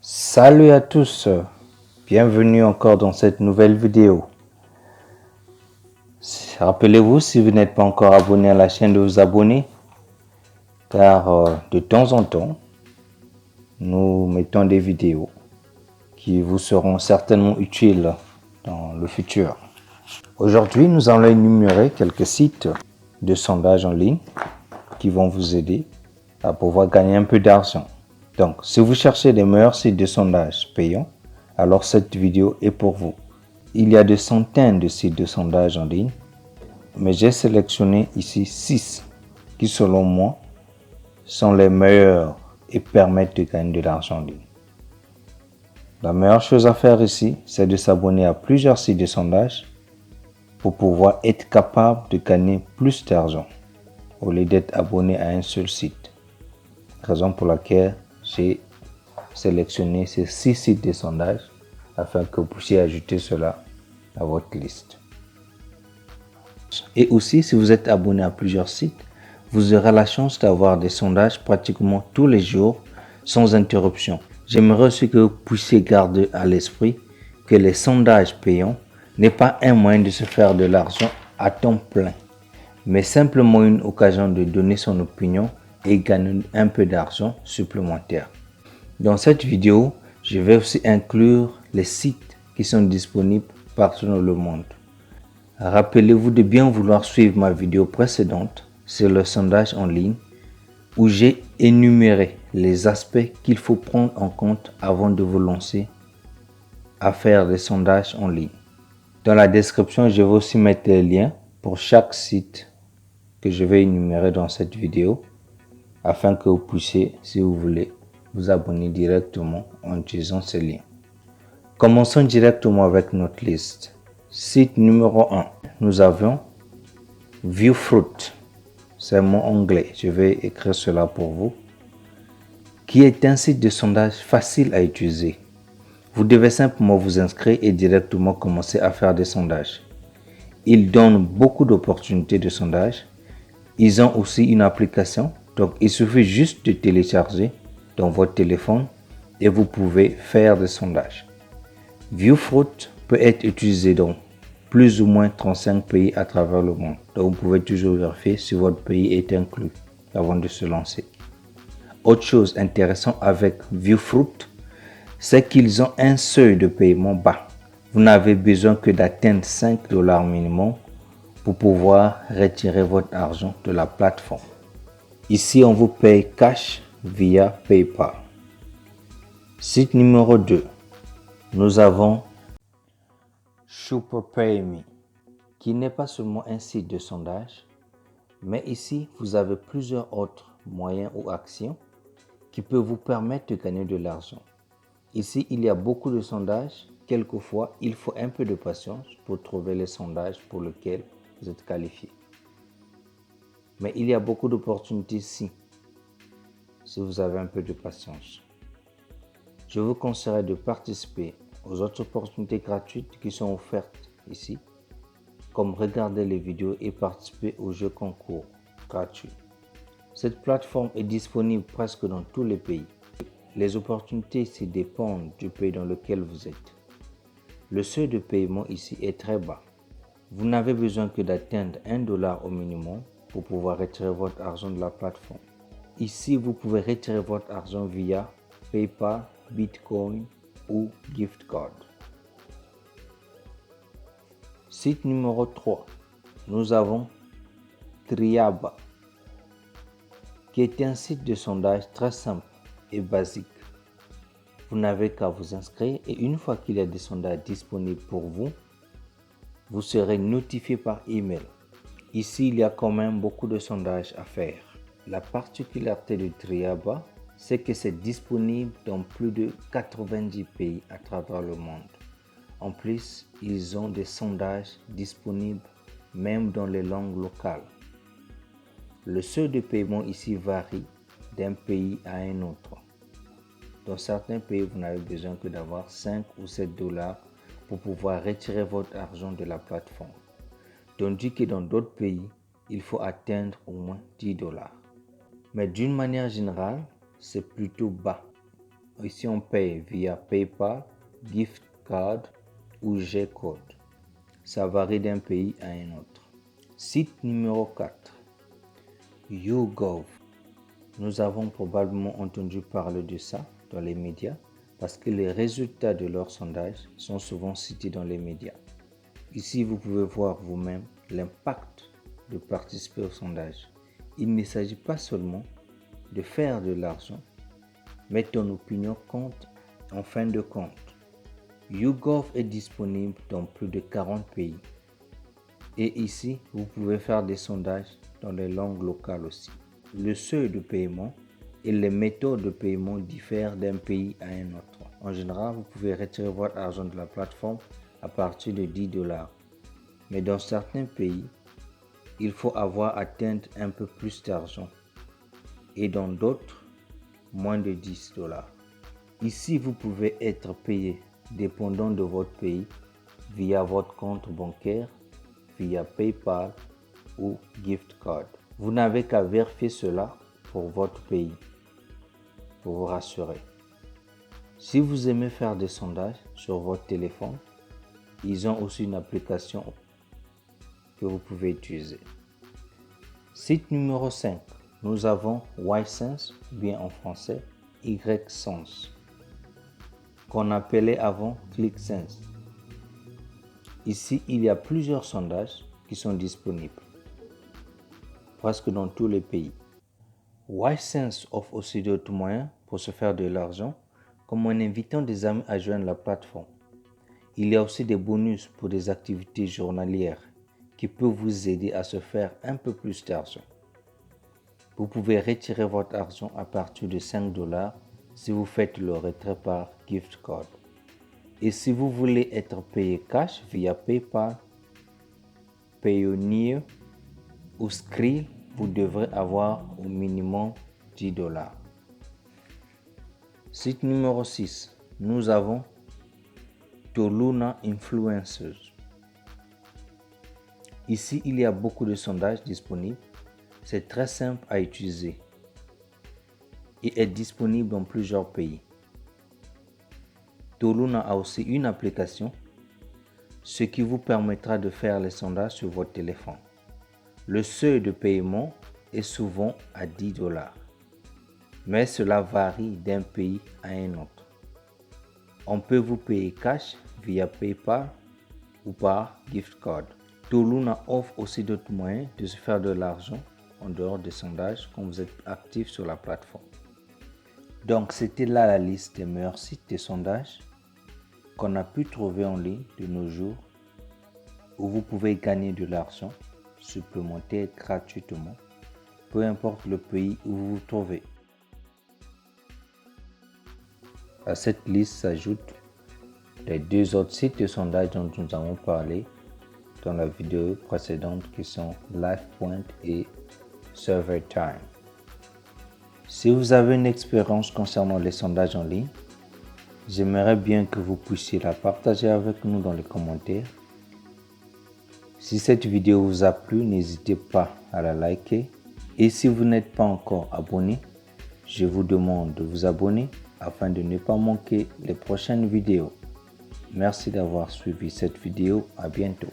Salut à tous, bienvenue encore dans cette nouvelle vidéo. Rappelez-vous, si vous n'êtes pas encore abonné à la chaîne, de vous abonner, car de temps en temps, nous mettons des vidéos qui vous seront certainement utiles dans le futur. Aujourd'hui, nous allons énumérer quelques sites de sondage en ligne qui vont vous aider à pouvoir gagner un peu d'argent. Donc, si vous cherchez les meilleurs sites de sondage payants, alors cette vidéo est pour vous. Il y a des centaines de sites de sondage en ligne, mais j'ai sélectionné ici 6 qui, selon moi, sont les meilleurs et permettent de gagner de l'argent en ligne. La meilleure chose à faire ici, c'est de s'abonner à plusieurs sites de sondage pour pouvoir être capable de gagner plus d'argent au lieu d'être abonné à un seul site. Raison pour laquelle j'ai sélectionné ces 6 sites de sondage afin que vous puissiez ajouter cela à votre liste. Et aussi, si vous êtes abonné à plusieurs sites, vous aurez la chance d'avoir des sondages pratiquement tous les jours sans interruption. J'aimerais aussi que vous puissiez garder à l'esprit que les sondages payants n'est pas un moyen de se faire de l'argent à temps plein, mais simplement une occasion de donner son opinion et gagner un peu d'argent supplémentaire. Dans cette vidéo, je vais aussi inclure les sites qui sont disponibles partout dans le monde. Rappelez-vous de bien vouloir suivre ma vidéo précédente sur le sondage en ligne où j'ai énuméré les aspects qu'il faut prendre en compte avant de vous lancer à faire des sondages en ligne. Dans la description, je vais aussi mettre les liens pour chaque site que je vais énumérer dans cette vidéo afin que vous puissiez, si vous voulez, vous abonner directement en utilisant ces liens. Commençons directement avec notre liste. Site numéro 1, nous avons Viewfruit. C'est mon anglais, je vais écrire cela pour vous. Qui est un site de sondage facile à utiliser. Vous devez simplement vous inscrire et directement commencer à faire des sondages. Ils donnent beaucoup d'opportunités de sondage. Ils ont aussi une application, donc il suffit juste de télécharger dans votre téléphone et vous pouvez faire des sondages. Viewfruit peut être utilisé dans plus ou moins 35 pays à travers le monde. Donc vous pouvez toujours vérifier si votre pays est inclus avant de se lancer. Autre chose intéressante avec Viewfruit, c'est qu'ils ont un seuil de paiement bas. Vous n'avez besoin que d'atteindre $5 minimum pour pouvoir retirer votre argent de la plateforme. Ici, on vous paye cash via PayPal. Site numéro 2, nous avons SuperPayMe, qui n'est pas seulement un site de sondage, mais ici, vous avez plusieurs autres moyens ou actions qui peuvent vous permettre de gagner de l'argent. Ici, il y a beaucoup de sondages. Quelquefois, il faut un peu de patience pour trouver les sondages pour lesquels vous êtes qualifié. Mais il y a beaucoup d'opportunités ici, si vous avez un peu de patience. Je vous conseillerais de participer aux autres opportunités gratuites qui sont offertes ici, comme regarder les vidéos et participer aux jeux concours gratuits. Cette plateforme est disponible presque dans tous les pays. Les opportunités ici dépendent du pays dans lequel vous êtes. Le seuil de paiement ici est très bas. Vous n'avez besoin que d'atteindre $1 au minimum pour pouvoir retirer votre argent de la plateforme. Ici, vous pouvez retirer votre argent via PayPal, Bitcoin ou gift card. Site numéro 3, nous avons Triaba, qui est un site de sondage très simple et basique. Vous n'avez qu'à vous inscrire et une fois qu'il y a des sondages disponibles pour vous, vous serez notifié par email. Ici, il y a quand même beaucoup de sondages à faire. La particularité de Triaba, c'est que c'est disponible dans plus de 90 pays à travers le monde. En plus, ils ont des sondages disponibles même dans les langues locales. Le seuil de paiement ici varie d'un pays à un autre. Dans certains pays, vous n'avez besoin que d'avoir 5 ou $7 pour pouvoir retirer votre argent de la plateforme. Tandis que dans d'autres pays, il faut atteindre au moins $10. Mais d'une manière générale, c'est plutôt bas. Ici, on paye via PayPal, gift card ou G-code. Ça varie d'un pays à un autre. Site numéro 4. YouGov. Nous avons probablement entendu parler de ça dans les médias parce que les résultats de leurs sondages sont souvent cités dans les médias. Ici, vous pouvez voir vous-même l'impact de participer au sondage. Il ne s'agit pas seulement de faire de l'argent, mais ton opinion compte en fin de compte. YouGov est disponible dans plus de 40 pays. Et ici, vous pouvez faire des sondages dans les langues locales aussi. Le seuil de paiement et les méthodes de paiement diffèrent d'un pays à un autre. En général, vous pouvez retirer votre argent de la plateforme à partir de $10. Mais dans certains pays, il faut avoir atteint un peu plus d'argent. Et dans d'autres, moins de $10. Ici, vous pouvez être payé dépendant de votre pays via votre compte bancaire, via PayPal ou gift card. Vous n'avez qu'à vérifier cela pour votre pays, pour vous rassurer. Si vous aimez faire des sondages sur votre téléphone, ils ont aussi une application que vous pouvez utiliser. Site numéro 5. Nous avons YSense, bien en français, YSense, qu'on appelait avant ClickSense. Ici, il y a plusieurs sondages qui sont disponibles, presque dans tous les pays. YSense offre aussi d'autres moyens pour se faire de l'argent, comme en invitant des amis à joindre la plateforme. Il y a aussi des bonus pour des activités journalières qui peuvent vous aider à se faire un peu plus d'argent. Vous pouvez retirer votre argent à partir de $5 si vous faites le retrait par gift card. Et si vous voulez être payé cash via PayPal, Payoneer ou Skrill, vous devrez avoir au minimum $10. Site numéro 6. Nous avons Toluna Influencers. Ici, il y a beaucoup de sondages disponibles. C'est très simple à utiliser et est disponible dans plusieurs pays. Toluna a aussi une application, ce qui vous permettra de faire les sondages sur votre téléphone. Le seuil de paiement est souvent à $10, mais cela varie d'un pays à un autre. On peut vous payer cash via PayPal ou par gift card. Toluna offre aussi d'autres moyens de se faire de l'argent en dehors des sondages quand vous êtes actif sur la plateforme. Donc c'était là la liste des meilleurs sites de sondages qu'on a pu trouver en ligne de nos jours où vous pouvez gagner de l'argent supplémentaire gratuitement, peu importe le pays où vous vous trouvez. À cette liste s'ajoutent les 2 autres sites de sondage dont nous avons parlé dans la vidéo précédente qui sont LivePoint et SurveyTime. Si vous avez une expérience concernant les sondages en ligne, j'aimerais bien que vous puissiez la partager avec nous dans les commentaires. Si cette vidéo vous a plu, n'hésitez pas à la liker. Et si vous n'êtes pas encore abonné, je vous demande de vous abonner afin de ne pas manquer les prochaines vidéos. Merci d'avoir suivi cette vidéo. À bientôt.